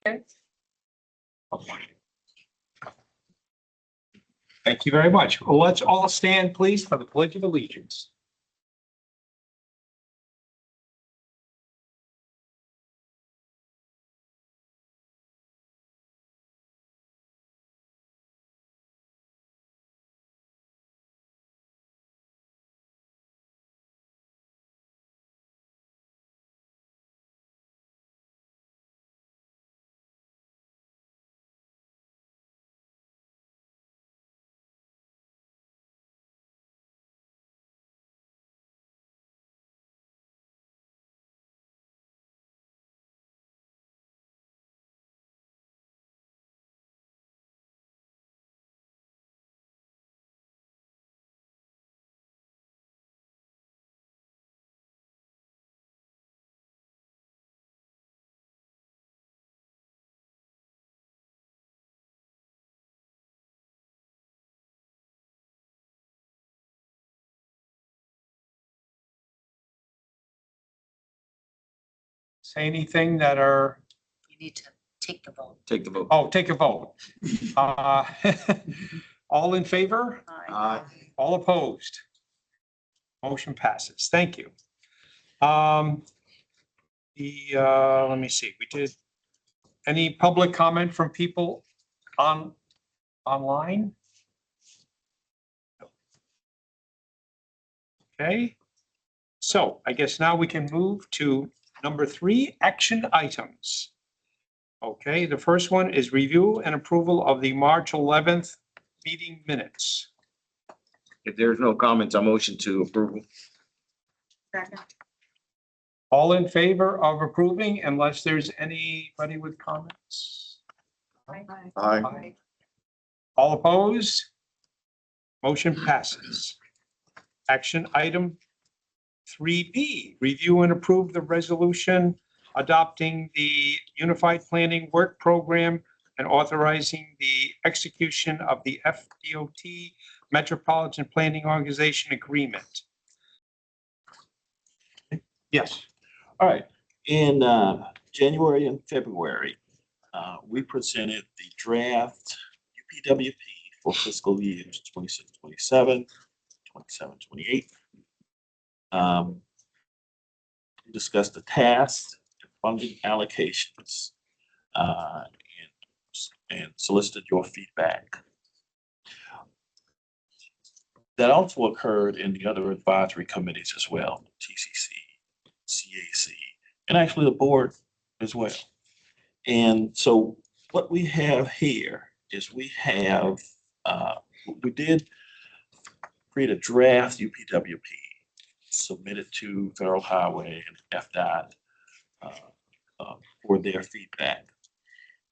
Okay. Thank you very much. Well, let's all stand, please, for the Pledge of Allegiance. Say anything that are. You need to take the vote. Take the vote. Oh, take a vote. All in favor? Aye. All opposed? Motion passes. Thank you. Let me see, we did any public comment from people online? Okay. So I guess now we can move to number 3, action items. Okay, the first one is review and approval of the March 11th meeting minutes. If there's no comments, I motion to approve. All in favor of approving unless there's anybody with comments? Aye. All opposed? Motion passes. Action item 3B, review and approve the resolution adopting the Unified Planning Work Program and authorizing the execution of the FDOT Metropolitan Planning Organization Agreement. Yes. All right, in January and February, we presented the draft UPWP for fiscal years 26, 27, 27, 28. We discussed the tasks and funding allocations and solicited your feedback. That also occurred in the other advisory committees as well, TCC, CAC, and actually the board as well. And so what we have here is we did create a draft UPWP, submitted to Federal Highway and FDOT for their feedback.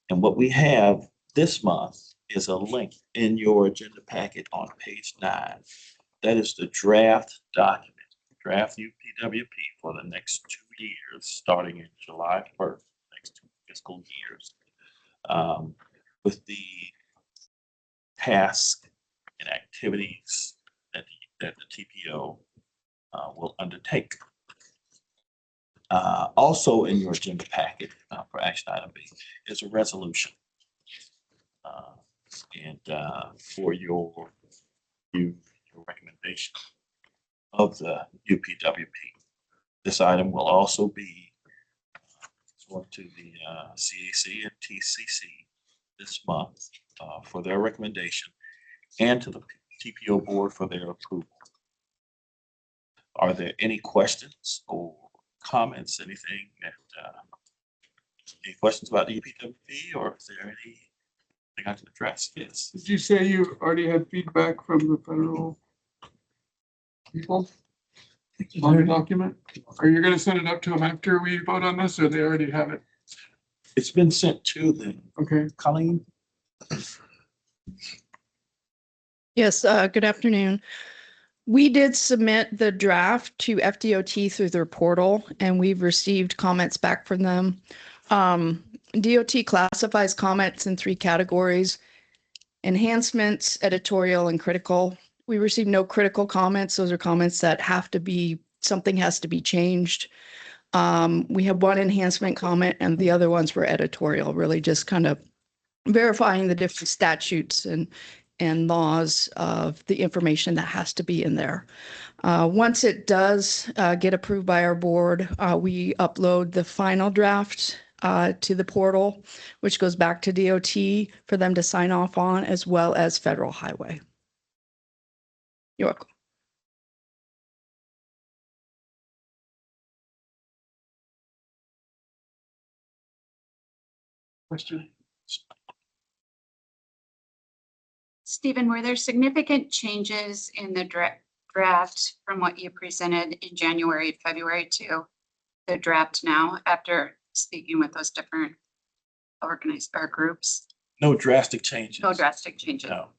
And what we have this month is a link in your agenda packet on page 9. That is the draft document, draft UPWP for the next 2 years, starting in July 1st, next 2 fiscal years, with the tasks and activities that the TPO will undertake. Also in your agenda packet for action item B is a resolution for your recommendation of the UPWP. This item will also be going to the CAC and TCC this month for their recommendation and to the TPO board for their approval. Are there any questions or comments, anything that, any questions about the UPWP, or is there anything I can address? Yes. Did you say you already had feedback from the federal people on the document? Are you going to send it up to them after we vote on this, or they already have it? It's been sent to them. Okay. Colleen? Yes, good afternoon. We did submit the draft to FDOT through their portal, and we've received comments back from them. DOT classifies comments in 3 categories: enhancements, editorial, and critical. We received no critical comments. Those are comments that have to be, something has to be changed. We have one enhancement comment and the other ones were editorial, really just kind of verifying the different statutes and laws of the information that has to be in there. Once it does get approved by our board, we upload the final draft to the portal, which goes back to DOT for them to sign off on, as well as Federal Highway. You're welcome. Question? Stephen, were there significant changes in the draft from what you presented in January, February to the draft now after speaking with those different organized or groups? No drastic changes. No drastic changes. No.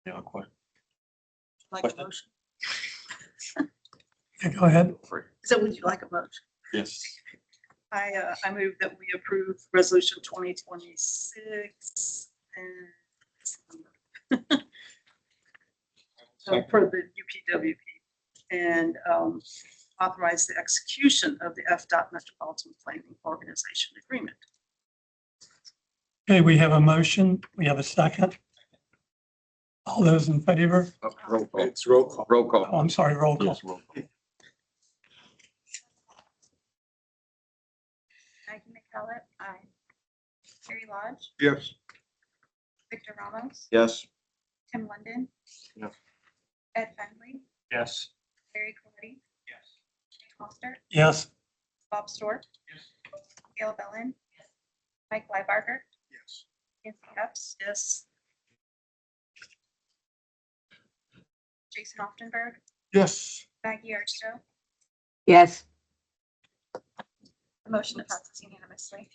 Yeah, quite. Like a Question? motion. Go ahead. So would you like a motion? Yes. I move that we approve resolution 2026 and for the UPWP and authorize the execution of the FDOT Metropolitan Planning Organization Agreement. Okay, we have a motion. We have a second. All those in favor? Roll call. It's roll call. Roll call. Oh, I'm sorry, roll call. Yes, roll call. Maggie McCallum, aye. Terry Lodge, Yes. Victor Ramos, Yes. Tim London. Yes. Ed Fenley, Yes. Barry Coletti, Yes. Jane Foster, Yes, Bob Stork, Yes. Gail Bellin, Mike Weibarger, Yes. Nancy Epps, Yes. Jason Oftenberg, Yes. Maggie Archto. Yes. The motion passes unanimously.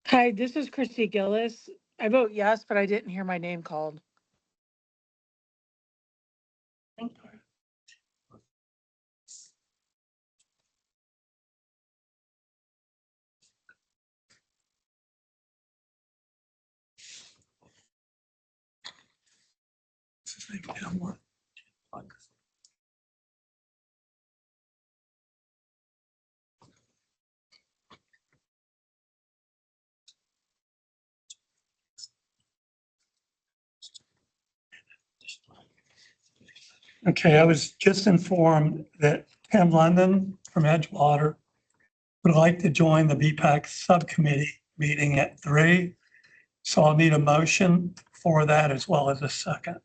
Hi, this is Christy Gillis. I vote yes, but I didn't hear my name called. Thank you. okay, I was just informed that Tim London from Edgewater would like to join the BPAC subcommittee meeting at 3. So I'll need a motion for that as well as a second.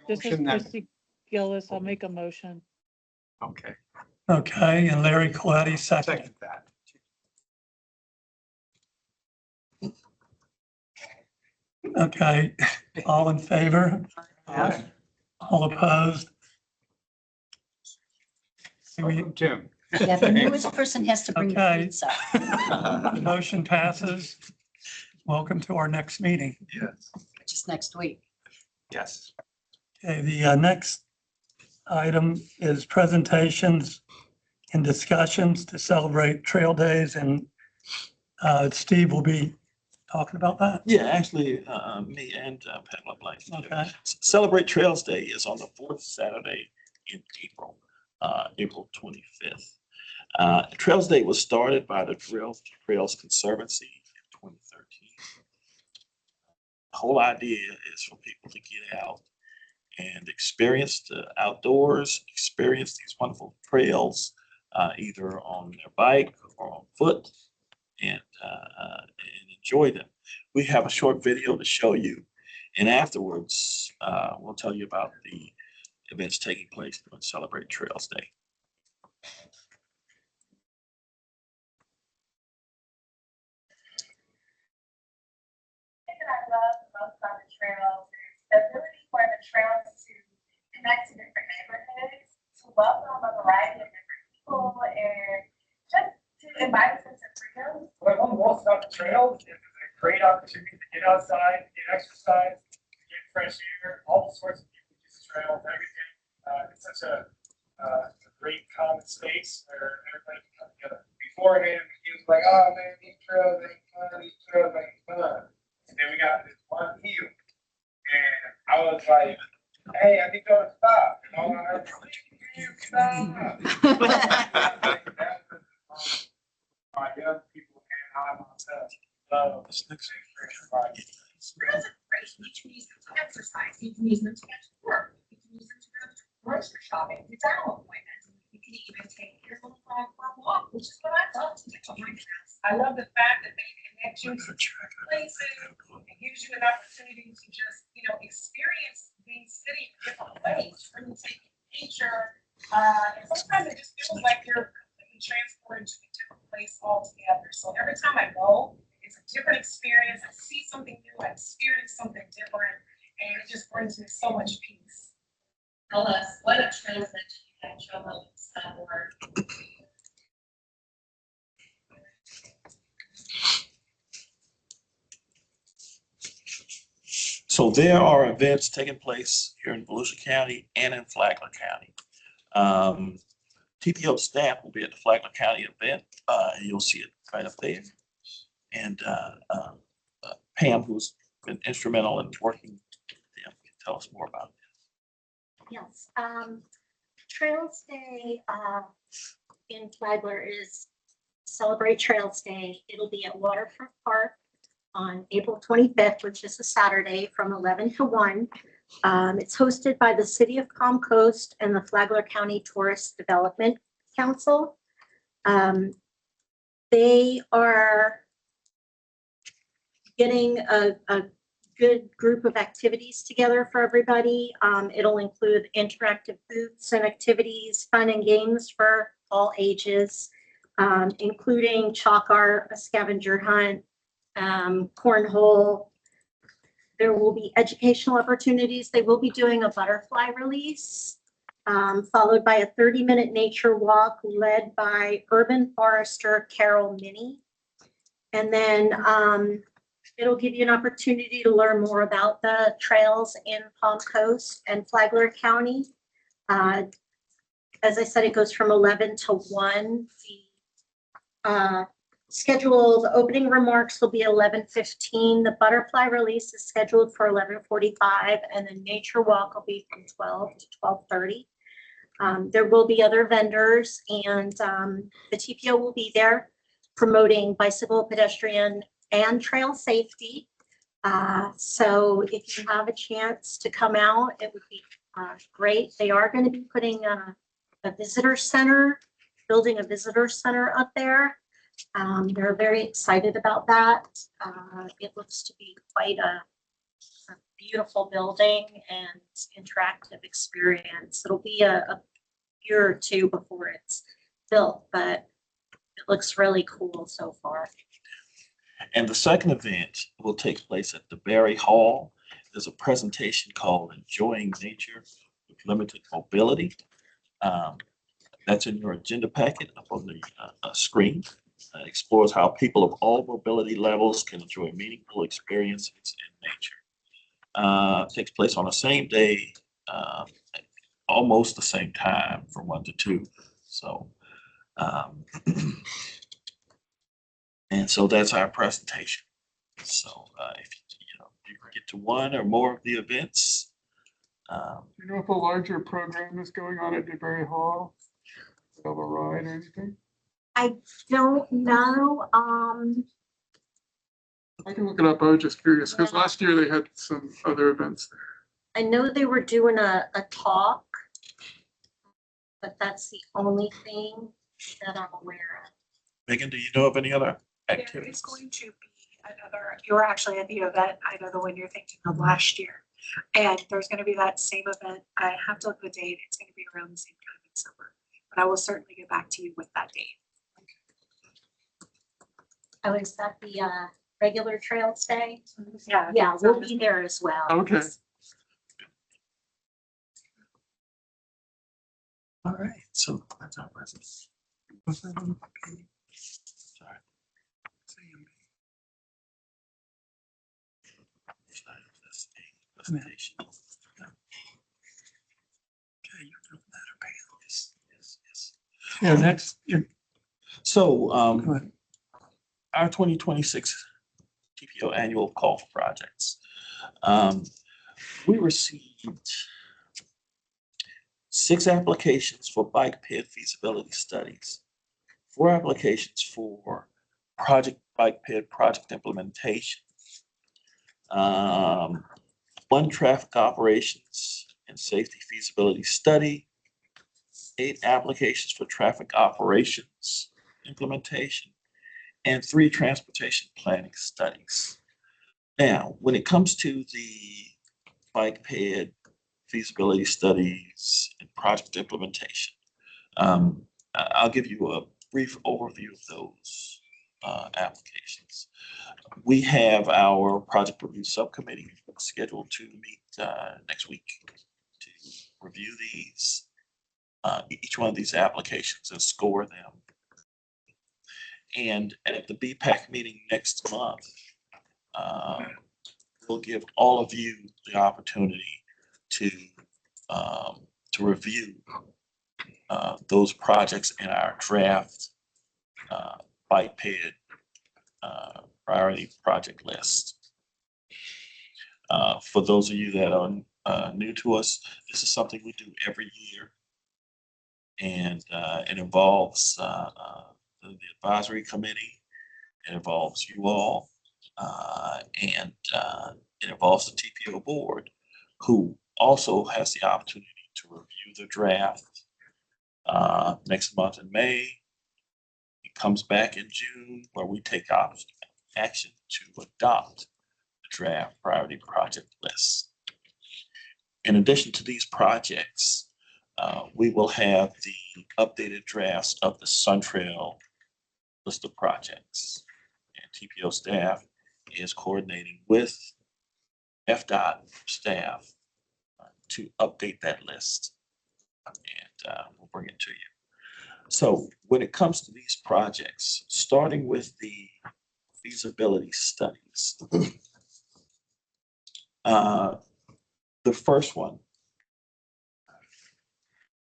This is Motion that- Christy Gillis. I'll make a motion. Okay, Okay, and Larry Coletti second. second that. Okay, all in favor? Yes. All opposed? Welcome, Tim. Yeah, the newest person has to bring the Okay. pizza. The motion passes. Welcome to our next meeting. Yes. Which is next week. Yes. Okay, the next item is presentations and discussions to celebrate Trail Days, and Steve will be talking about that. Yeah, actually, me and Pamela Blank. Okay. Celebrate Trails Day is on the 4th Saturday in April, April 25th. Trails Day was started by the Trails Conservancy in 2013. The whole idea is for people to get out and experience the outdoors, experience these wonderful trails, either on their bike or on foot, and enjoy them. We have a short video to show you, and afterwards, we'll tell you about the events taking place to celebrate Trails Day. Thing that I love most about the trails is the ability for the trails to connect to different neighborhoods, to welcome a variety of different people, and just to invite us into freedom. about the trails, it's a great opportunity to get outside, get exercise, get fresh air, all sorts of people use the trails, everything. It's such a great common space where everybody can come together. Beforehand, he was like, oh man, these trails ain't fun, these trails ain't fun. And then we got this one hill. And I was like, hey, I need y'all to stop. And all I heard was, you stop. My young people and I myself love this experience. Trails are great. You can use them to exercise. You can use them to get to work. You can use them to go to grocery shopping, to dental appointments. You can even take your little dog for a walk, which is what I love to do on my house. I love the fact that they connect you to different places. It gives you an opportunity to just, experience the city in different ways, really take nature. And sometimes it just feels like you're completely transported to a different place altogether. So every time I go, it's a different experience. I see something new, I experience something different, and it just brings me so much peace. Tell us what a trails meant to you at your home or So there are events taking place here in Volusia County and in Flagler County. TPO staff will be at the Flagler County event. You'll see it right up there. And Pam, who's been instrumental in working with them, can tell us more about it. yes. Trails Day in Flagler is Celebrate Trails Day. It'll be at Waterfront Park on April 25th, which is a Saturday from 11 to 1. It's hosted by the City of Palm Coast and the Flagler County Tourist Development Council. They are getting a good group of activities together for everybody. It'll include interactive booths and activities, fun and games for all ages, including chalk art, a scavenger hunt, cornhole. There will be educational opportunities. They will be doing a butterfly release, followed by a 30-minute nature walk led by urban forester Carol Minnie. And then it'll give you an opportunity to learn more about the trails in Palm Coast and Flagler County. As I said, it goes from 11 to 1. The scheduled opening remarks will be 11:15. The butterfly release is scheduled for 11:45, and the nature walk will be from 12 to 12:30. There will be other vendors, and the TPO will be there promoting bicycle, pedestrian, and trail safety. So if you have a chance to come out, it would be great. They are going to be putting a visitor center, building a visitor center up there. They're very excited about that. It looks to be quite a beautiful building and interactive experience. It'll be a year or two before it's built, but it looks really cool so far. And the second event will take place at the Berry Hall. There's a presentation called Enjoying Nature with Limited Mobility. That's in your agenda packet up on the screen. Explores how people of all mobility levels can enjoy meaningful experiences in nature. Takes place on the same day, almost the same time from 1 to 2. So, and so that's our presentation. So if you get to one or more of the events. Do you know if a larger program is going on at Newberry Hall? Of a ride or anything? I don't know. I can look it up. I was just curious because last year they had some other events there. I know they were doing a talk, but that's the only thing that I'm aware of. Megan, do you know of any other There activities? is going to be another, you're actually at the event, I know the one you're thinking of last year. And there's going to be that same event. I have to look at the date. It's going to be around the same time in summer. But I will certainly get back to you with that date. Oh, is that the regular Trails Day? Yeah. Yeah, we'll be there as well. Okay. All right, so that's our presentation. Sorry. Transportation. Okay, you're doing that, okay. Yes, yes, yes. Yeah, next, So, go ahead. our 2026 TPO annual call for projects. We received 6 applications for bike ped feasibility studies, 4 applications for bike ped project implementation, 1 traffic operations and safety feasibility study, 8 applications for traffic operations implementation, and 3 transportation planning studies. Now, when it comes to the bike ped feasibility studies and project implementation, I'll give you a brief overview of those applications. We have our project review subcommittee scheduled to meet next week to review these, each one of these applications and score them. And at the BPAC meeting next month, we'll give all of you the opportunity to review those projects in our draft bike ped priority project list. For those of you that are new to us, this is something we do every year, and it involves the advisory committee, it involves you all, and it involves the TPO board, who also has the opportunity to review the draft next month in May. It comes back in June, where we take action to adopt the draft priority project list. In addition to these projects, we will have the updated drafts of the SunTrail list of projects. And TPO staff is coordinating with FDOT staff to update that list. And we'll bring it to you. So when it comes to these projects, starting with the feasibility studies, the first one,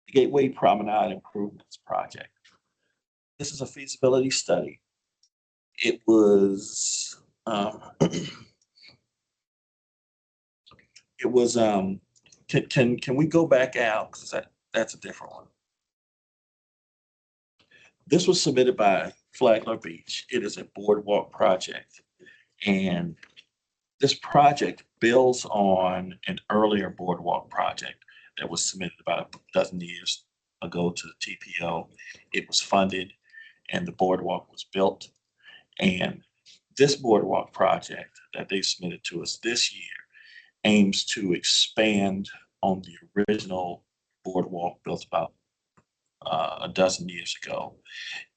the Gateway Promenade Improvements Project. This is a feasibility study. It was can we go back out, because that's a different one. This was submitted by Flagler Beach. It is a boardwalk project, and this project builds on an earlier boardwalk project that was submitted about a dozen years ago to the TPO. It was funded and the boardwalk was built. And this boardwalk project that they submitted to us this year aims to expand on the original boardwalk built about a dozen years ago,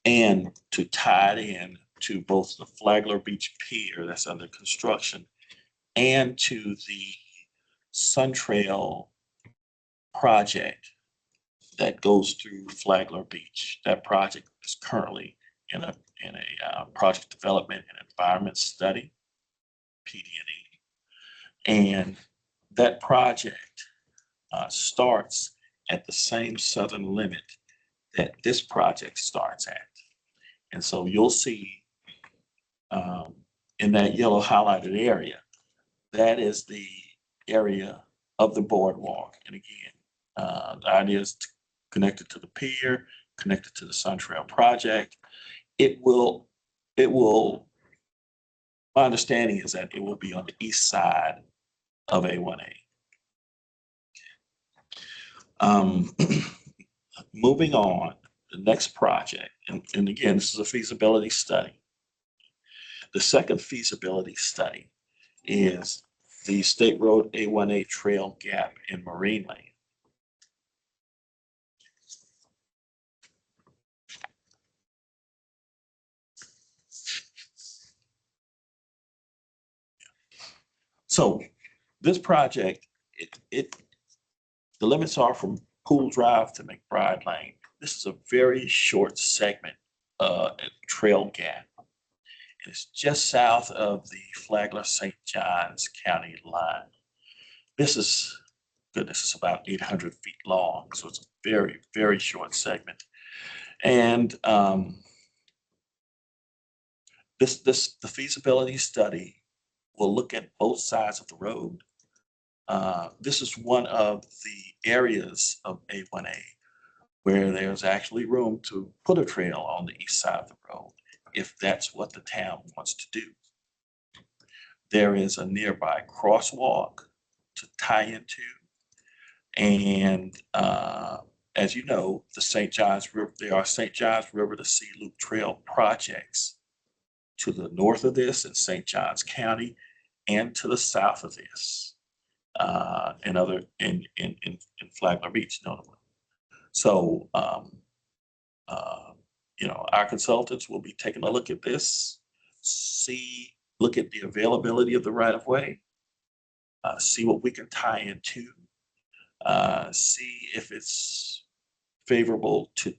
and to tie it in to both the Flagler Beach Pier that's under construction and to the SunTrail project that goes through Flagler Beach. That project is currently in a project development and environment study, PD&E, and that project starts at the same southern limit that this project starts at. And so you'll see in that yellow highlighted area, that is the area of the boardwalk. And again, the idea is connected to the pier, connected to the SunTrail project. It will, my understanding is that it will be on the east side of A1A. Moving on, the next project, and again, this is a feasibility study. The second feasibility study is the State Road A1A Trail Gap in Marine Lane. So this project, the limits are from Pool Drive to McBride Lane. This is a very short segment, trail gap. It's just south of the Flagler St. Johns County line. This is, goodness, it's about 800 feet long, so it's a very, very short segment. And the feasibility study will look at both sides of the road. This is one of the areas of A1A where there's actually room to put a trail on the east side of the road, if that's what the town wants to do. There is a nearby crosswalk to tie into. And as you know, the St. Johns River, there are St. Johns River to Sea Loop Trail projects to the north of this in St. Johns County and to the south of this and other in Flagler Beach, notably. So, you know, our consultants will be taking a look at this, look at the availability of the right of way, see what we can tie into, see if it's favorable to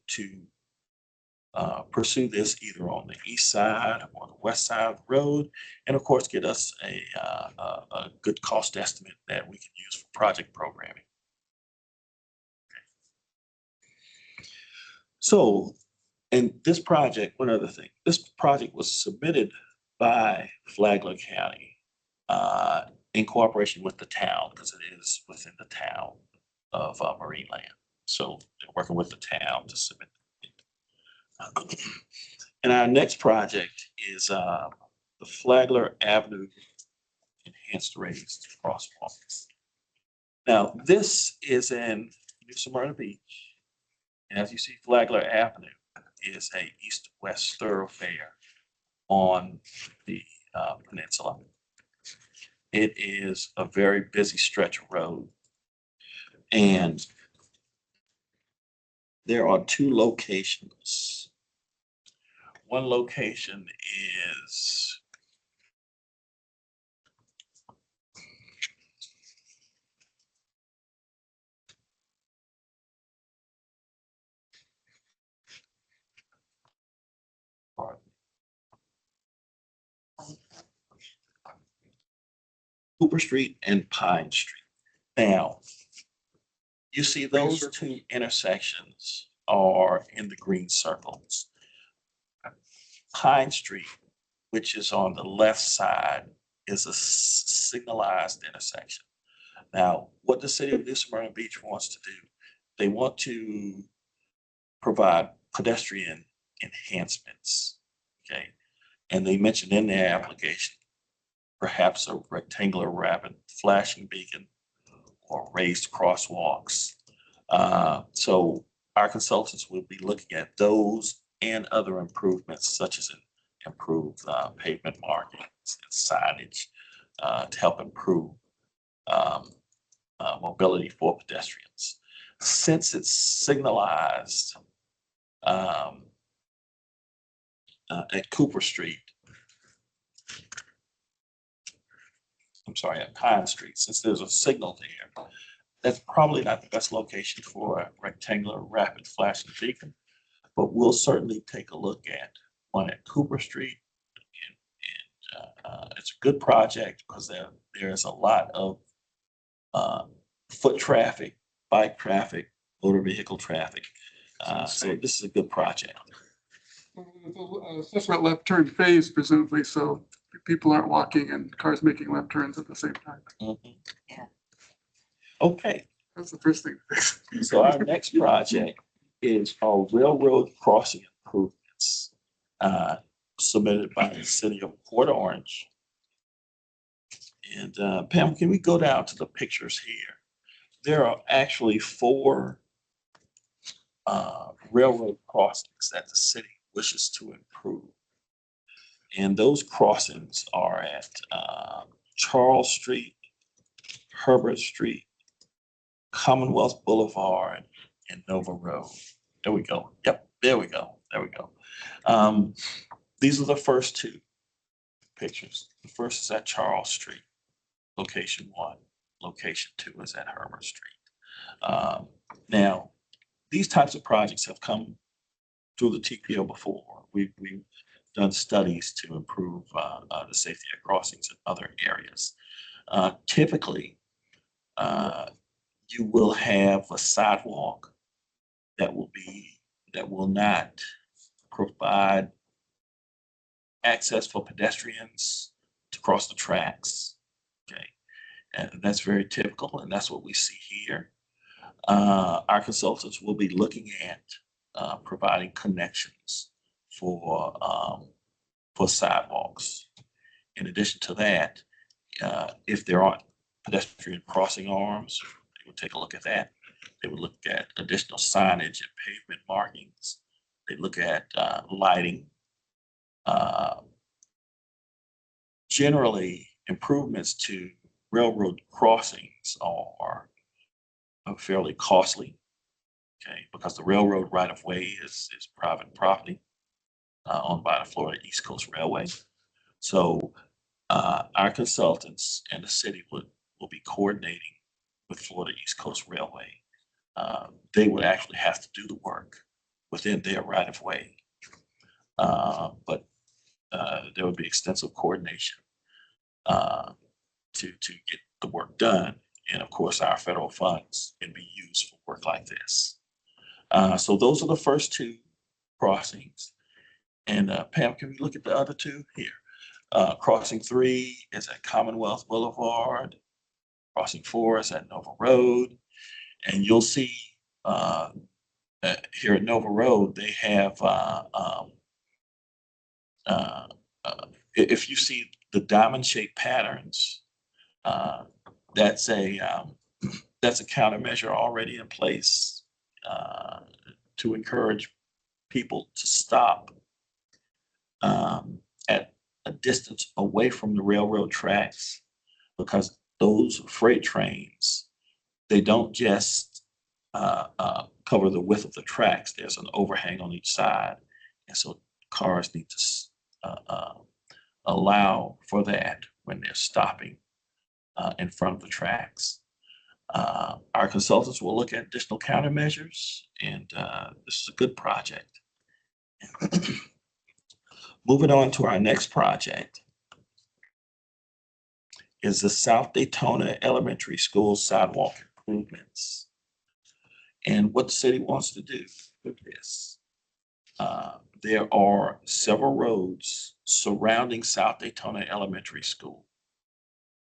pursue this either on the east side or the west side of the road, and of course get us a good cost estimate that we can use for project programming. So, and this project, one other thing, this project was submitted by Flagler County in cooperation with the town, because it is within the town of Marineland. So they're working with the town to submit. And our next project is the Flagler Avenue Enhanced Raised Crosswalks. Now, this is in New Smyrna Beach. And as you see, Flagler Avenue is a east-west thoroughfare on the peninsula. It is a very busy stretch of road. And there are two locations. One location is Cooper Street and Pine Street. Now, you see those two intersections are in the green circles. Pine Street, which is on the left side, is a signalized intersection. Now, what the city of New Smyrna Beach wants to do, they want to provide pedestrian enhancements, okay? And they mentioned in their application, perhaps a rectangular rapid flashing beacon or raised crosswalks. So our consultants will be looking at those and other improvements, such as improved pavement markings and signage to help improve mobility for pedestrians. Since it's signalized at Cooper Street, I'm sorry, at Pine Street, since there's a signal there, that's probably not the best location for a rectangular rapid flashing beacon, but we'll certainly take a look at one at Cooper Street. And it's a good project because there's a lot of foot traffic, bike traffic, motor vehicle traffic. So this is a good project. Assessment left turn phase presumably, so people aren't walking and cars making left turns at the same time. Yeah. Okay. That's the first thing. So our next project is our railroad crossing improvements submitted by the city of Port Orange. And Pam, can we go down to the pictures here? There are actually 4 railroad crossings that the city wishes to improve. And those crossings are at Charles Street, Herbert Street, Commonwealth Boulevard, and Nova Road. There we go. Yep, there we go. There we go. These are the first 2 pictures. The first is at Charles Street, location 1. Location 2 is at Herbert Street. Now, these types of projects have come through the TPO before. We've done studies to improve the safety of crossings in other areas. Typically, You will have a sidewalk that will not provide access for pedestrians to cross the tracks. Okay, and that's very typical, and that's what we see here. Our consultants will be looking at providing connections for sidewalks. In addition to that, if there aren't pedestrian crossing arms, they would take a look at that. They would look at additional signage and pavement markings. They look at lighting. Generally, improvements to railroad crossings are fairly costly, okay, because the railroad right-of-way is private property owned by the Florida East Coast Railway. So our consultants and the city will be coordinating with Florida East Coast Railway. They would actually have to do the work within their right-of-way, but there would be extensive coordination to get the work done. And of course, our federal funds can be used for work like this. So those are the first two crossings. And Pam, can we look at the other two here? Crossing 3 is at Commonwealth Boulevard. Crossing 4 is at Nova Road. And you'll see here at Nova Road, they have, if you see the diamond-shaped patterns, that's a countermeasure already in place to encourage people to stop at a distance away from the railroad tracks, because those freight trains, they don't just cover the width of the tracks. There's an overhang on each side, and so cars need to allow for that when they're stopping in front of the tracks. Our consultants will look at additional countermeasures, and this is a good project. Moving on to our next project is the South Daytona Elementary School sidewalk improvements. And what the city wants to do with this, there are several roads surrounding South Daytona Elementary School.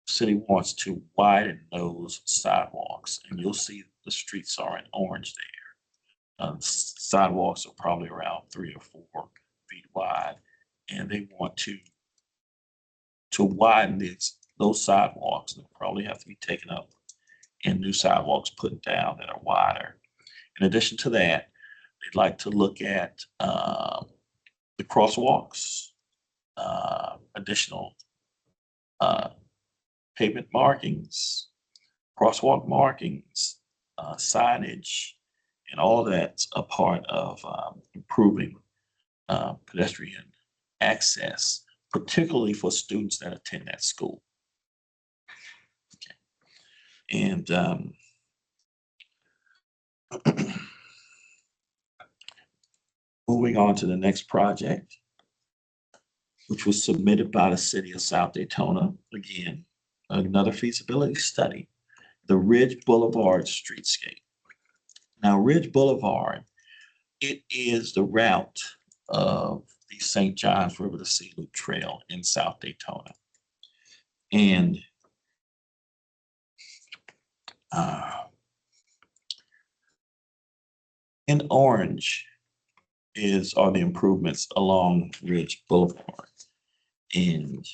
City wants to widen those sidewalks, and you'll see the streets are in orange there. Sidewalks are probably around 3 or 4 feet wide, and they want to widen those sidewalks. They'll probably have to be taken up and new sidewalks put down that are wider. In addition to that, they'd like to look at the crosswalks, additional pavement markings, crosswalk markings, signage, and all that's a part of improving pedestrian access, particularly for students that attend that school. Okay. And moving on to the next project, which was submitted by the city of South Daytona. Again, another feasibility study, the Ridge Boulevard streetscape. Now, Ridge Boulevard, it is the route of the St. Johns River to Sea Loop Trail in South Daytona. And in orange are the improvements along Ridge Boulevard. And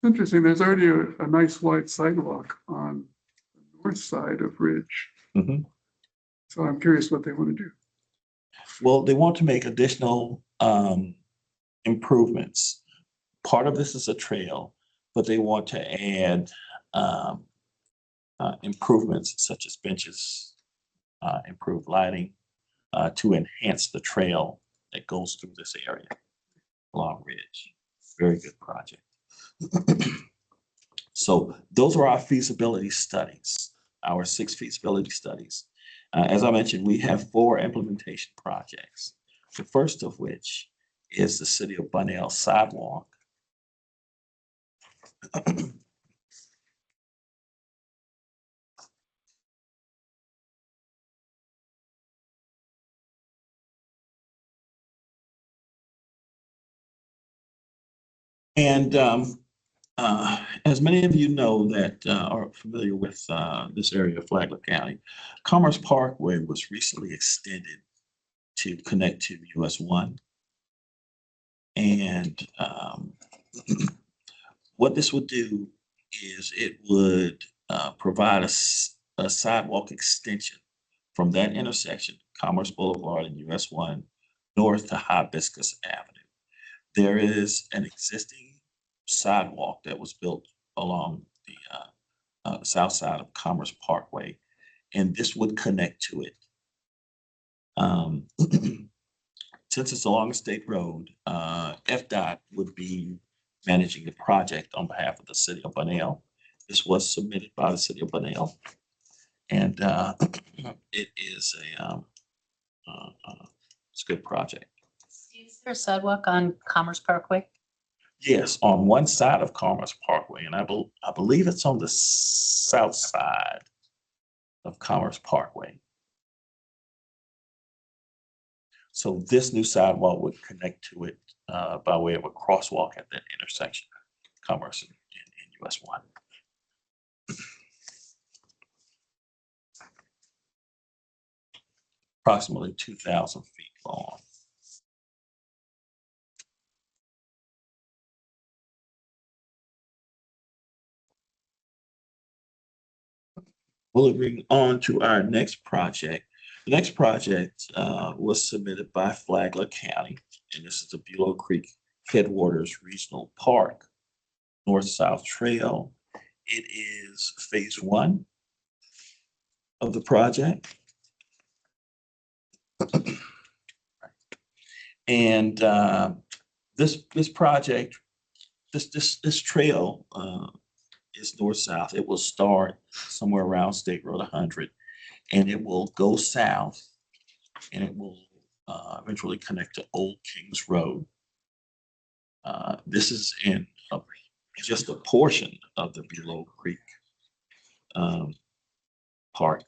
Interesting, there's already a nice wide sidewalk on the north side of Ridge. So I'm curious what they want to do. well, they want to make additional improvements. Part of this is a trail, but they want to add improvements such as benches, improved lighting, to enhance the trail that goes through this area along Ridge. Very good project. So those are our feasibility studies, our 6 feasibility studies. As I mentioned, we have 4 implementation projects. The first of which is the City of Bunnell sidewalk. And as many of you know that are familiar with this area of Flagler County, Commerce Parkway was recently extended to connect to US 1. And what this would do is it would provide a sidewalk extension from that intersection, Commerce Boulevard and US 1, north to Hibiscus Avenue. There is an existing sidewalk that was built along the south side of Commerce Parkway, and this would connect to it. Since it's along a state road, FDOT would be managing the project on behalf of the City of Bunnell. This was submitted by the City of Bunnell, and it is it's a good project. Is there a sidewalk on Commerce Parkway? Yes, on one side of Commerce Parkway, and I believe it's on the south side of Commerce Parkway. So this new sidewalk would connect to it by way of a crosswalk at that intersection, Commerce and US 1. Approximately 2,000 feet long. Moving on to our next project. The next project was submitted by Flagler County, and this is the Bulow Creek Headwaters Regional Park, North-South Trail. It is phase 1 of the project. And this project, this trail is north-south. It will start somewhere around State Road 100, and it will go south, and it will eventually connect to Old Kings Road. This is in just a portion of the Bulow Creek Park,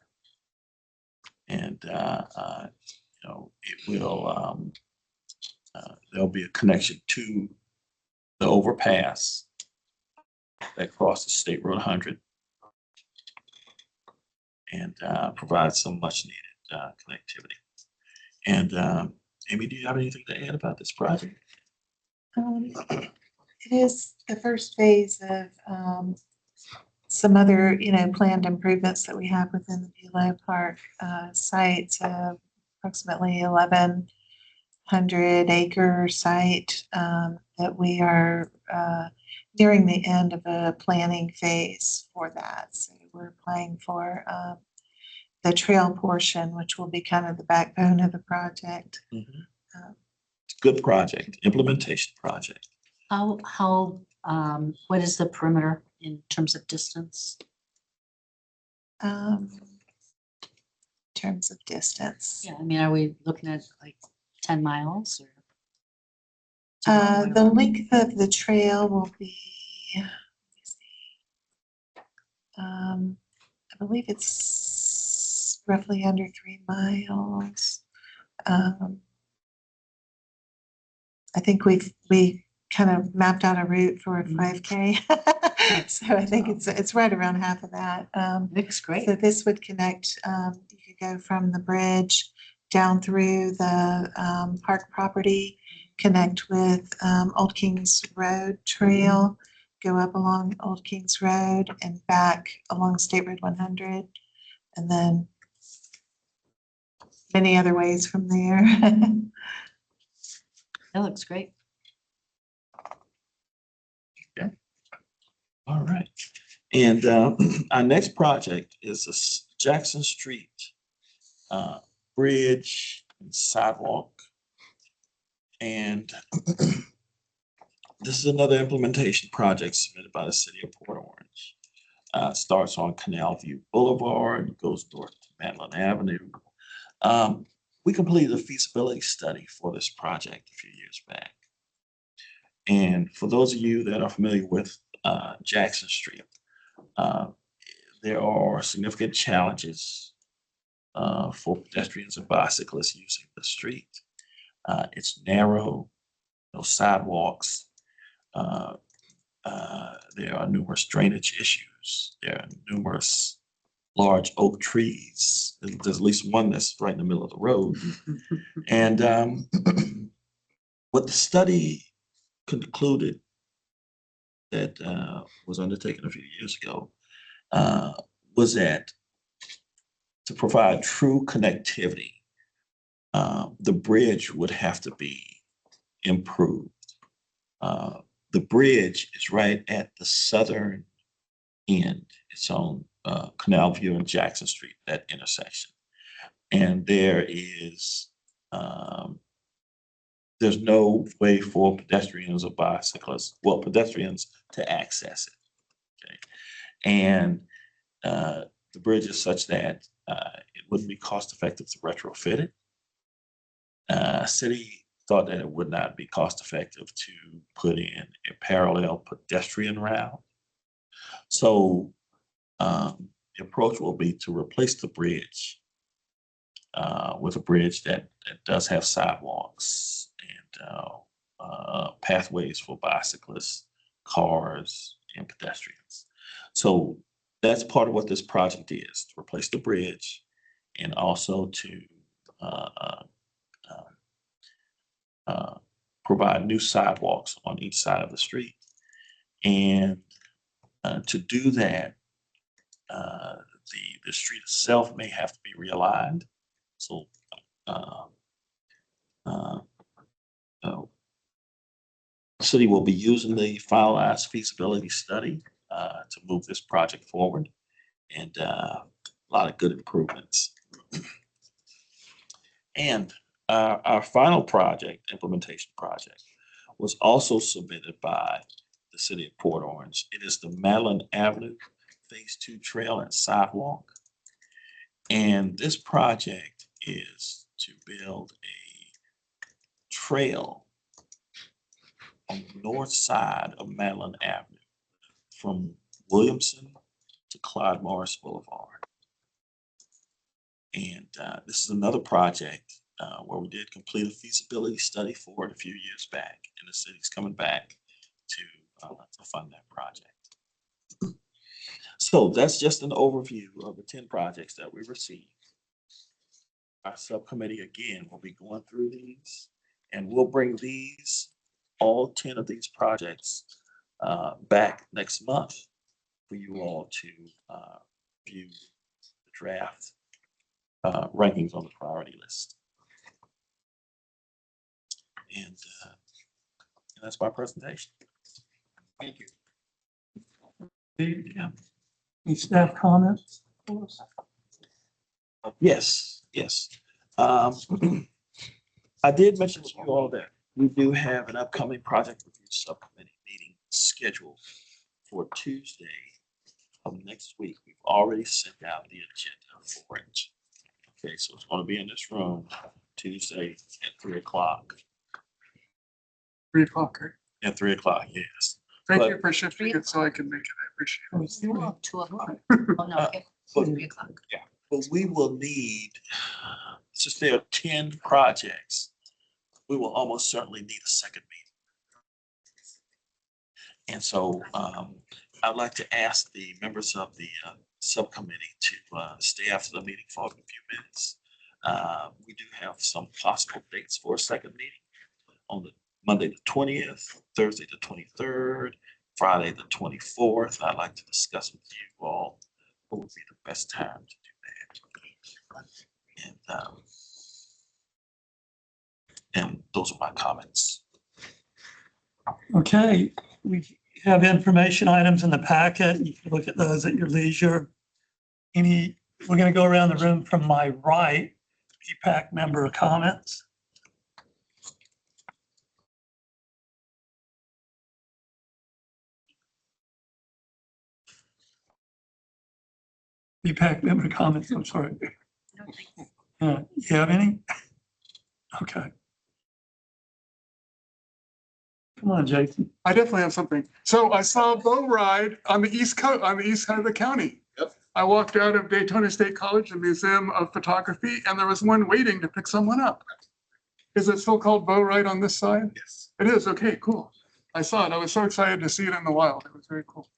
and you know, it will there'll be a connection to the overpass that crosses State Road 100 and provides some much needed connectivity. And Amy, do you have anything to add about this project? It is the first phase of some other, planned improvements that we have within the Bulow Park site. Approximately 1,100 acre site that we are nearing the end of a planning phase for that. So we're applying for the trail portion, which will be kind of the backbone of the project. It's a good project, implementation project. What is the perimeter in terms of distance? In terms of distance. Yeah, I mean, are we looking at like 10 miles or? The length of the trail will be, I believe it's roughly under 3 miles. I think we kind of mapped out a route for a 5K. So I think it's right around half of that. Looks great. So this would connect, you could go from the bridge down through the park property, connect with Old Kings Road Trail, go up along Old Kings Road and back along State Road 100, and then many other ways from there. That looks great. Okay. All right. And our next project is a Jackson Street bridge and sidewalk. And this is another implementation project submitted by the City of Port Orange. Starts on Canal View Boulevard, goes north to Madeline Avenue. we completed a feasibility study for this project a few years back. And for those of you that are familiar with Jackson Street, there are significant challenges for pedestrians and bicyclists using the street. It's narrow, no sidewalks. There are numerous drainage issues. There are numerous large oak trees. There's at least one that's right in the middle of the road. And what the study concluded that was undertaken a few years ago was that to provide true connectivity, the bridge would have to be improved. The bridge is right at the southern end. It's on Canal View and Jackson Street, that intersection. And there's no way for pedestrians or bicyclists, well, pedestrians to access it. Okay. And the bridge is such that it wouldn't be cost effective to retrofit it. City thought that it would not be cost effective to put in a parallel pedestrian route. So the approach will be to replace the bridge with a bridge that does have sidewalks and pathways for bicyclists, cars, and pedestrians. So that's part of what this project is, to replace the bridge and also to provide new sidewalks on each side of the street. And to do that, the street itself may have to be realigned. So the city will be using the finalized feasibility study to move this project forward, and a lot of good improvements. And our final project, implementation project, was also submitted by the city of Port Orange. It is the Madeline Avenue Phase 2 Trail and Sidewalk. And this project is to build a trail on the north side of Madeline Avenue from Williamson to Clyde Morris Boulevard. And this is another project where we did complete a feasibility study for it a few years back, and the city's coming back to fund that project. So that's just an overview of the 10 projects that we received. Our subcommittee, again, will be going through these, and we'll bring all 10 of these projects back next month for you all to view the draft rankings on the priority list. And that's my presentation. Thank you. Yeah. Any staff comments? Yes. I did mention to you all that we do have an upcoming project review subcommittee meeting scheduled for Tuesday of next week. We've already sent out the agenda for it. Okay, so it's going to be in this room Tuesday at 3 o'clock. 3 o'clock, right? At 3 o'clock, yes. Thank But- you for shifting it so I can make it. I appreciate it. Oh, 2 o'clock. Oh, no, okay. but- 3 o'clock. But we will need, since there are 10 projects, we will almost certainly need a second meeting. And so I'd like to ask the members of the subcommittee to stay after the meeting for a few minutes. We do have some possible dates for a second meeting on the Monday the 20th, Thursday the 23rd, Friday the 24th. I'd like to discuss with you all what would be the best time to do that. And those are my comments. Okay, we have information items in the packet. You can look at those at your leisure. We're going to go around the room from my right, BPAC member comments. BPAC member comments, I'm sorry. You have any? Okay. Come on, Jason. I definitely have something. So I saw a bow ride on the east coast, on the east side of the county. Yep. I walked out of Daytona State College, the Museum of Photography, and there was one waiting to pick someone up. Is it still called bow ride on this side? Yes. It is, okay, cool. I saw it. I was so excited to see it in the wild. It was very cool.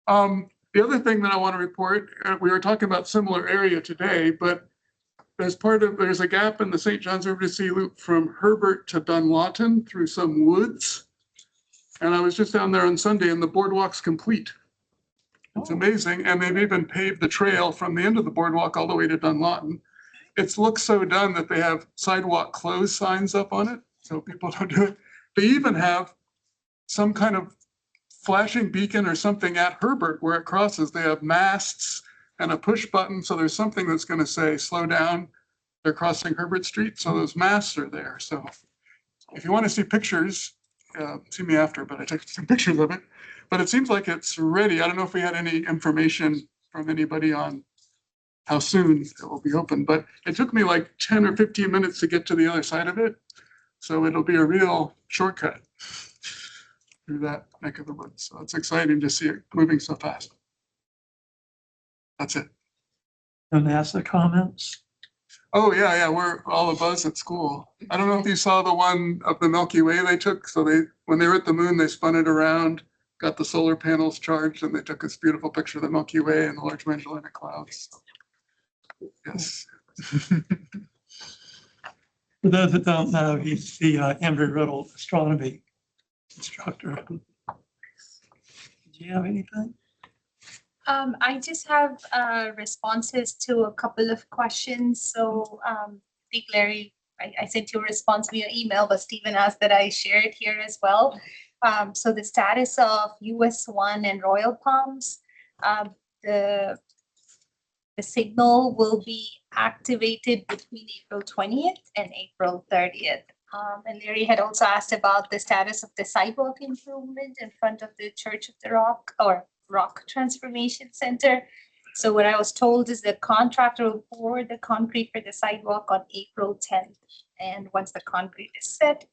The other thing that I want to report, we were talking about similar area today, but there's a gap in the St. John's River to Sea Loop from Herbert to Dunlawton through some woods. And I was just down there on Sunday and the boardwalk's complete. It's amazing. And they've even paved the trail from the end of the boardwalk all the way to Dunlawton. It looks so done that they have sidewalk closed signs up on it, so people don't do it. They even have some kind of flashing beacon or something at Herbert where it crosses. They have masts and a push button, so there's something that's going to say, slow down. They're crossing Herbert Street, so those masts are there. So if you want to see pictures, see me after, but I took some pictures of it. But it seems like it's ready. I don't know if we had any information from anybody on how soon it will be open, but it took me like 10 or 15 minutes to get to the other side of it. So it'll be a real shortcut through that neck of the woods. So it's exciting to see it moving so fast. That's it. And NASA comments? Oh, yeah, we're all abuzz at school. I don't know if you saw the one of the Milky Way they took. So when they were at the moon, they spun it around, got the solar panels charged, and they took this beautiful picture of the Milky Way and the Large Magellanic Clouds. Yes. For those that don't know, he's the Embry-Riddle astronomy instructor. Do you have anything? I just have responses to a couple of questions. So I think Larry, I sent you a response via email, but Stephen asked that I share it here as well. So the status of US1 and Royal Palms, the signal will be activated between April 20th and April 30th. And Larry had also asked about the status of the sidewalk improvement in front of the Church of the Rock or Rock Transformation Center. So what I was told is the contractor will pour the concrete for the sidewalk on April 10th. And once the concrete is set,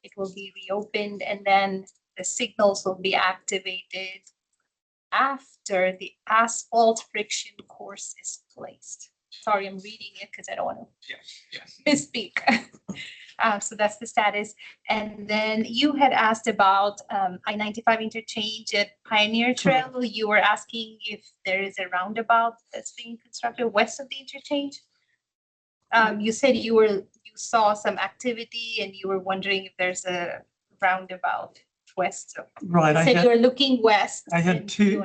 it will be reopened and then the signals will be activated after the asphalt friction course is placed. Sorry, I'm reading it because I don't want to misspeak. So that's the status. And then you had asked about I-95 interchange at Pioneer Trail. You were asking if there is a roundabout that's being constructed west of the interchange. You said you saw some activity and you were wondering if there's a roundabout west. So Right. you said you're looking west. I had two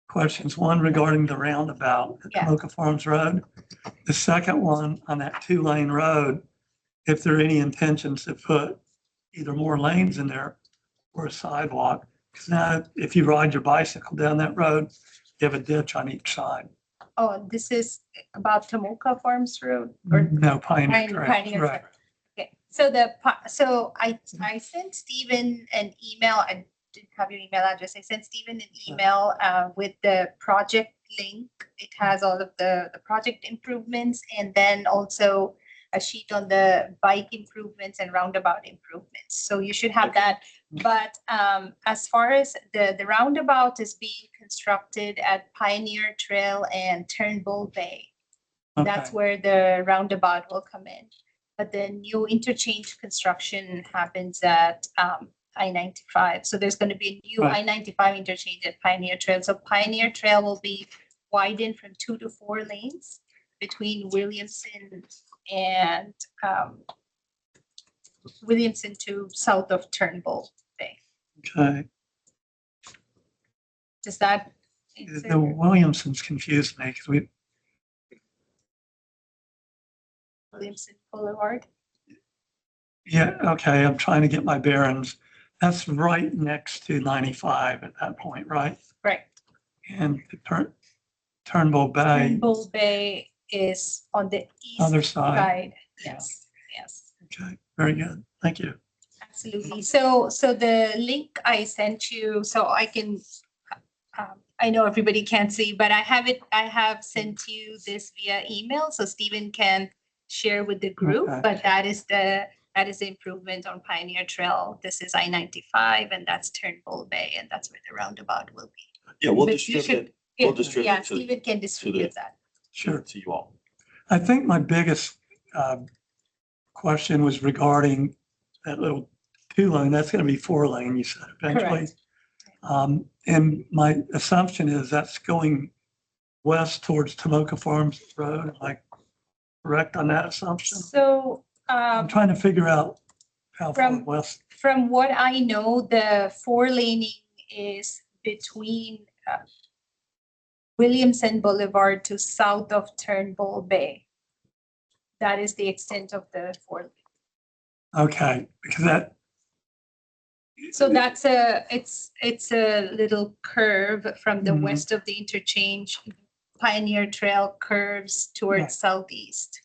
questions. One regarding the roundabout at Tomoka Farms Road. The second one on that 2-lane road, if there are any intentions to put either more lanes in there or a sidewalk. Because now if you ride your bicycle down that road, you have a ditch on each side. Oh, this is about Tomoka Farms Road or No, Pioneer Trail. Pioneer Right. Trail. Okay, so I sent Stephen an email. I didn't have your email address. I sent Stephen an email with the project link. It has all of the project improvements and then also a sheet on the bike improvements and roundabout improvements. So you should have that. But as far as the roundabout is being constructed at Pioneer Trail and Turnbull Bay. That's Okay. where the roundabout will come in. But the new interchange construction happens at I-95. So there's going to be a new Right. I-95 interchange at Pioneer Trail. So Pioneer Trail will be widened from 2 to 4 lanes between Williamson and Williamson to south of Turnbull Bay. Okay. Does that The answer your- Williamsons confused me because we, Williamson Boulevard? yeah, okay, I'm trying to get my bearings. That's right next to 95 at that point, right? Right. And the Turnbull Bay, Turnbull Bay is on the east other side. side. Yes, yes. Okay, very good. Thank you. Absolutely. So the link I sent you, so I can, I know everybody can't see, but I have sent you this via email, so Stephen can share with the group, Okay. but that is the improvement on Pioneer Trail. This is I-95 and that's Turnbull Bay, and that's where the roundabout will be. Yeah, we'll But you distribute should- it. We'll Yeah, distribute yeah, it to, Stephen can distribute that. Sure. to you all. I think my biggest question was regarding that little 2-lane. That's going to be 4-lane, you said eventually. Correct. And my assumption is that's going west towards Tomoka Farms Road. Am I correct on that assumption? So, I'm trying to figure out how far From- west. from what I know, the 4-laning is between Williamson Boulevard to south of Turnbull Bay. That is the extent of the 4-lane. Okay, because that, So that's it's a little curve from the Mhm. west of the interchange. Pioneer Trail curves towards Right. southeast.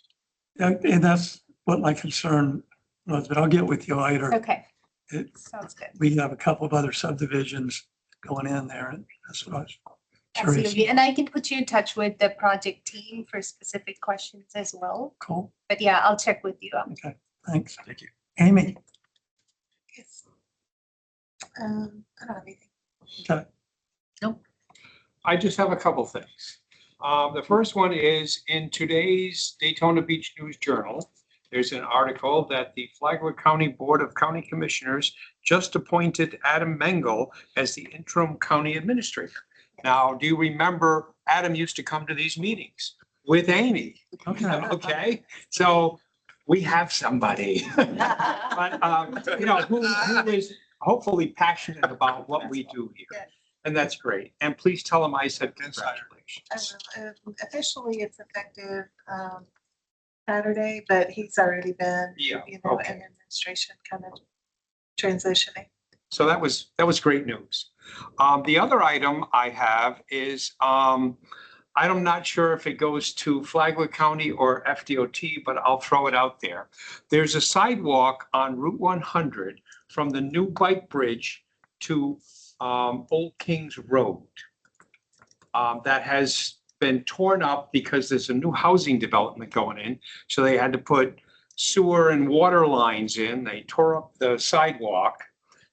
and that's what my concern was, but I'll get with you later. Okay, It- sounds good. We have a couple of other subdivisions going in there, and that's what I was curious. Absolutely. And I can put you in touch with the project team for specific questions as well. Cool, But yeah, I'll check with you. okay, thanks. Thank you. Amy, I don't have anything. okay, I just have a couple things. The first one is in today's Daytona Beach News Journal, there's an article that the Flagler County Board of County Commissioners just appointed Adam Mengel as the interim county administrator. Now, do you remember Adam used to come to these meetings with Amy? okay. Okay, so we have somebody. But, who is hopefully passionate about what we do here. And that's great. And please tell him I said congratulations. Officially, it's effective Saturday, but he's already been, Yeah, in okay. administration kind of transitioning. So that was great news. The other item I have is, I'm not sure if it goes to Flagler County or FDOT, but I'll throw it out there. There's a sidewalk on Route 100 from the new bike bridge to Old Kings Road. That has been torn up because there's a new housing development going in. So they had to put sewer and water lines in. They tore up the sidewalk.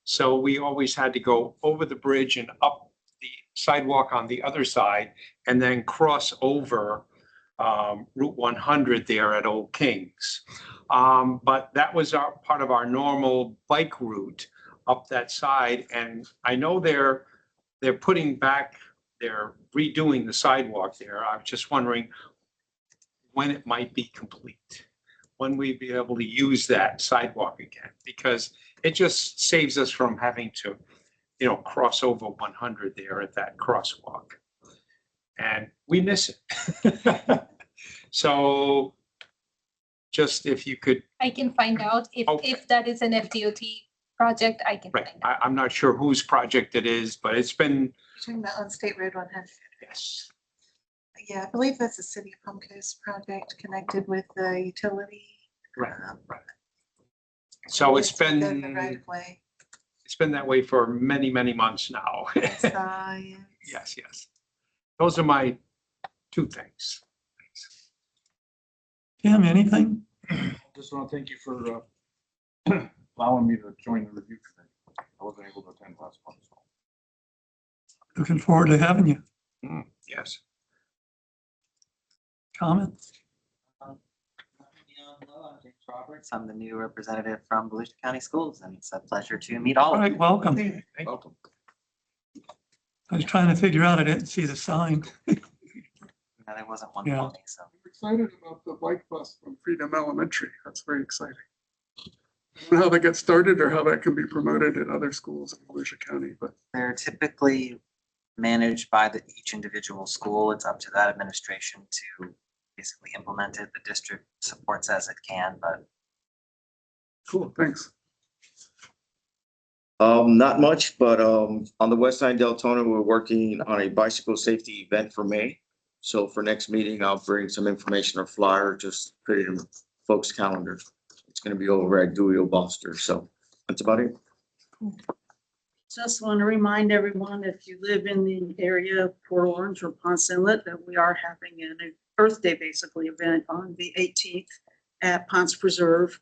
So we always had to go over the bridge and up the sidewalk on the other side and then cross over Route 100 there at Old Kings. But that was part of our normal bike route up that side. And I know they're redoing the sidewalk there. I was just wondering when it might be complete, when we'd be able to use that sidewalk again, because it just saves us from having to, cross over 100 there at that crosswalk. And we miss it. So just if you could, I can find out Okay. if that is an FDOT project, I can right, find out. I'm not sure whose project it is, but it's been, Talking about on State Road 100. yes. Yeah, I believe that's a City of Palm Coast project connected with the utility. Right, right. So it's within the been, right of way. it's been that way for many, many months now. Yes. Yes. Those are my two things. Tim, anything? Just want to thank you for allowing me to join the review committee. I wasn't able to attend last month. So. Looking forward to having you. Yes. Comments? I'm James Roberts. I'm the new representative from Volusia County Schools, and it's a pleasure to meet all All of right, you. welcome. Welcome. I was trying to figure out, I didn't see the sign. Now, there wasn't one Yeah. for me, so. I'm excited about the bike bus from Freedom Elementary. That's very exciting. I don't know how that gets started or how that can be promoted in other schools in Volusia County, but They're typically managed by each individual school. It's up to that administration to basically implement it. The district supports as it can, but cool, thanks. Not much, but on the west side of Deltona, we're working on a bicycle safety event for May. So for next meeting, I'll bring some information or flyer, just put it in folks' calendars. It's going to be over at Dewey Bolster. So that's about it. Just want to remind everyone, if you live in the area of Port Orange or Ponce Inlet, that we are having an Earth Day basically event on the 18th at Ponce Preserve.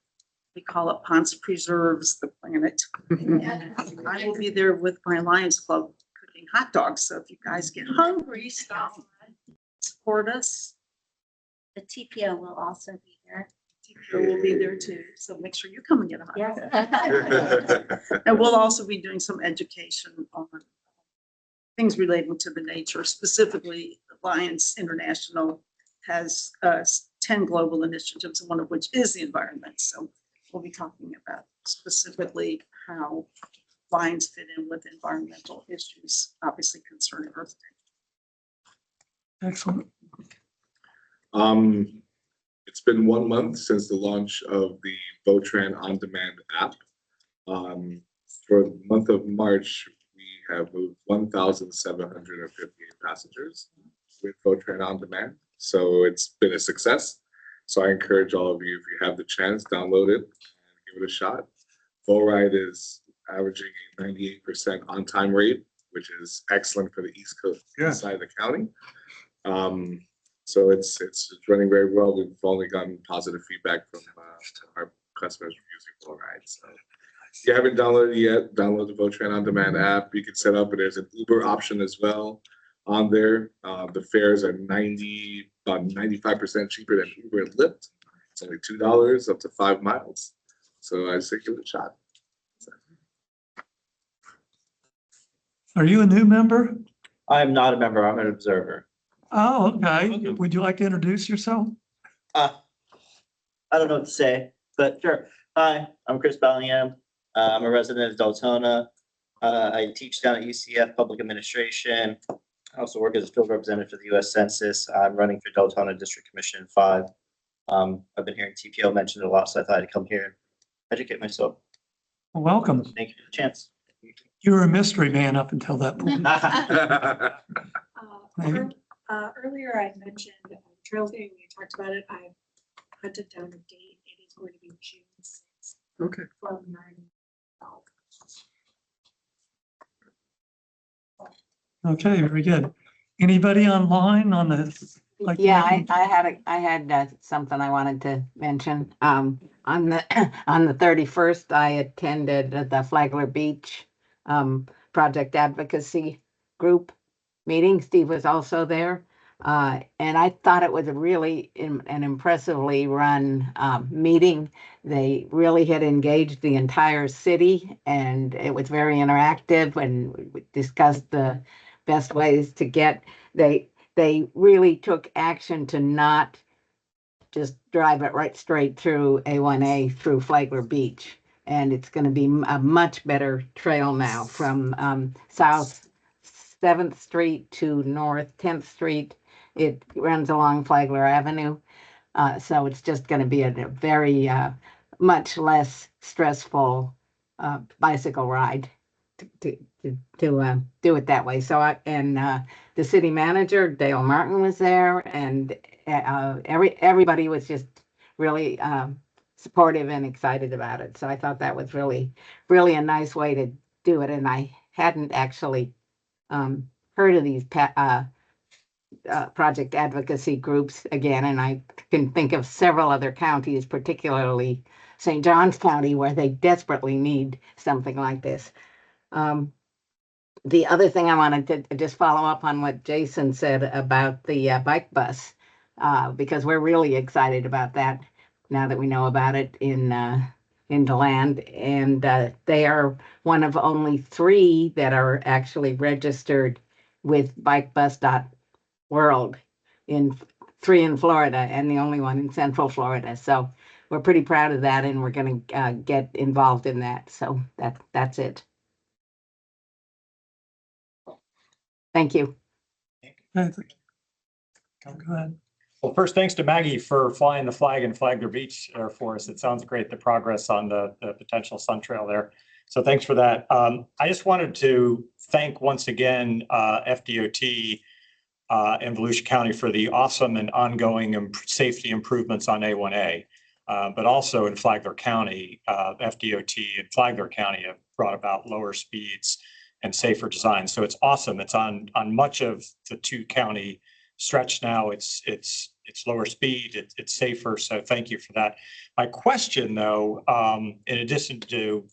We call it Ponce Preserves the Planet. I will be there with my Lions Club cooking hot dogs. So if you guys get hungry, stop by, support us. The TPO will also be there. TPO will be there too. So make sure you come and get a hot Yes. dog. And we'll also be doing some education on things relating to the nature. Specifically, Lions International has 10 global initiatives, one of which is the environment. So we'll be talking about specifically how lions fit in with environmental issues, obviously concerning Earth Day. Excellent. It's been 1 month since the launch of the Votran On Demand app. For the month of March, we have moved 1,758 passengers with Votran On Demand. So it's been a success. So I encourage all of you, if you have the chance, download it and give it a shot. VoRide is averaging a 98% on-time rate, which is excellent for the East Coast side of the county. So it's running very well. We've only gotten positive feedback from our customers using VoRide. So if you haven't downloaded it yet, download the Votran On Demand app. You can set up, and there's an Uber option as well on there. The fares are about 95% cheaper than Uber and Lyft. It's only $2 up to 5 miles. So I say give it a shot. Are you a new member? I am not a member, I'm an observer. Oh, okay. Would you like to introduce yourself? I don't know what to say, but sure. Hi, I'm Chris Bellingham. I'm a resident of Deltona. I teach down at UCF Public Administration. I also work as a field representative for the U.S. Census. I'm running for Deltona District Commission 5. I've been hearing TPO mentioned a lot, so I thought I'd come here and educate myself. Welcome. Thank you for the chance. You were a mystery man up until that point. Earlier I mentioned Trails Day, we talked about it. I've hunted down a date. It is going to be June 6th. Okay. From 9 to 12. Okay, very good. Anybody online on this? Yeah, I had something I wanted to mention. On the 31st, I attended the Flagler Beach project advocacy group meeting. Steve was also there. And I thought it was a really an impressively run meeting. They really had engaged the entire city, and it was very interactive, and we discussed the best ways to get, they really took action to not just drive it right straight through A1A through Flagler Beach. And it's going to be a much better trail now from South 7th Street to North 10th Street. It runs along Flagler Avenue. So it's just going to be a very much less stressful bicycle ride to do it that way. So the city manager, Dale Martin, was there, and everybody was just really supportive and excited about it. So I thought that was really a nice way to do it. And I hadn't actually heard of these project advocacy groups again, and I can think of several other counties, particularly St. Johns County, where they desperately need something like this. The other thing I wanted to just follow up on what Jason said about the bike bus, because we're really excited about that now that we know about it in DeLand, and they are one of only 3 that are actually registered with bikebus.world, 3 in Florida and the only one in Central Florida. So we're pretty proud of that, and we're going to get involved in that. So that's it. Thank you. Go ahead. Well, first, thanks to Maggie for flying the flag in Flagler Beach for us. It sounds great, the progress on the potential Sun Trail there. So thanks for that. I just wanted to thank once again FDOT and Volusia County for the awesome and ongoing safety improvements on A1A, but also in Flagler County, FDOT and Flagler County have brought about lower speeds and safer design. So it's awesome. It's on much of the 2-county stretch now. It's lower speed, it's safer. So thank you for that. My question though, in addition to,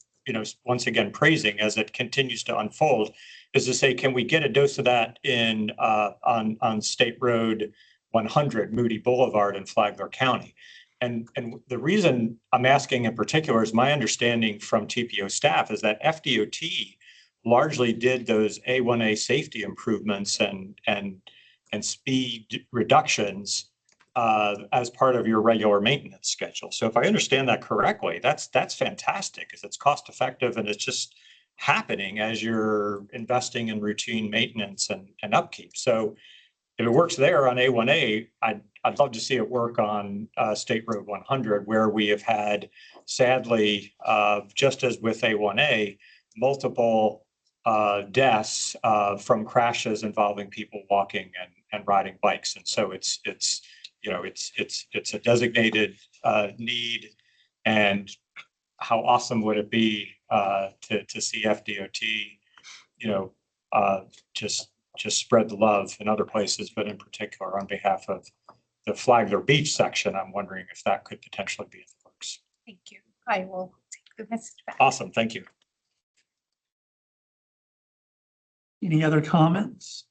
once again, praising as it continues to unfold, is to say, can we get a dose of that in, on State Road 100 Moody Boulevard in Flagler County? And the reason I'm asking in particular is my understanding from TPO staff is that FDOT largely did those A1A safety improvements and speed reductions as part of your regular maintenance schedule. So if I understand that correctly, that's fantastic because it's cost effective and it's just happening as you're investing in routine maintenance and upkeep. So if it works there on A1A, I'd love to see it work on State Road 100, where we have had, sadly, just as with A1A, multiple deaths from crashes involving people walking and riding bikes. And so it's a designated need. And how awesome would it be to see FDOT, just spread the love in other places, but in particular on behalf of the Flagler Beach section, I'm wondering if that could potentially be in the works. Thank you. I will take the message back. Awesome, thank you. Any other comments?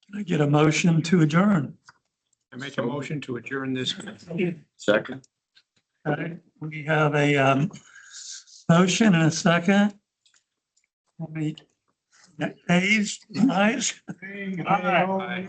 Can I get a motion to adjourn? I make a motion to adjourn this. Second. Okay, we have a motion and a second. Any ayes? Aye.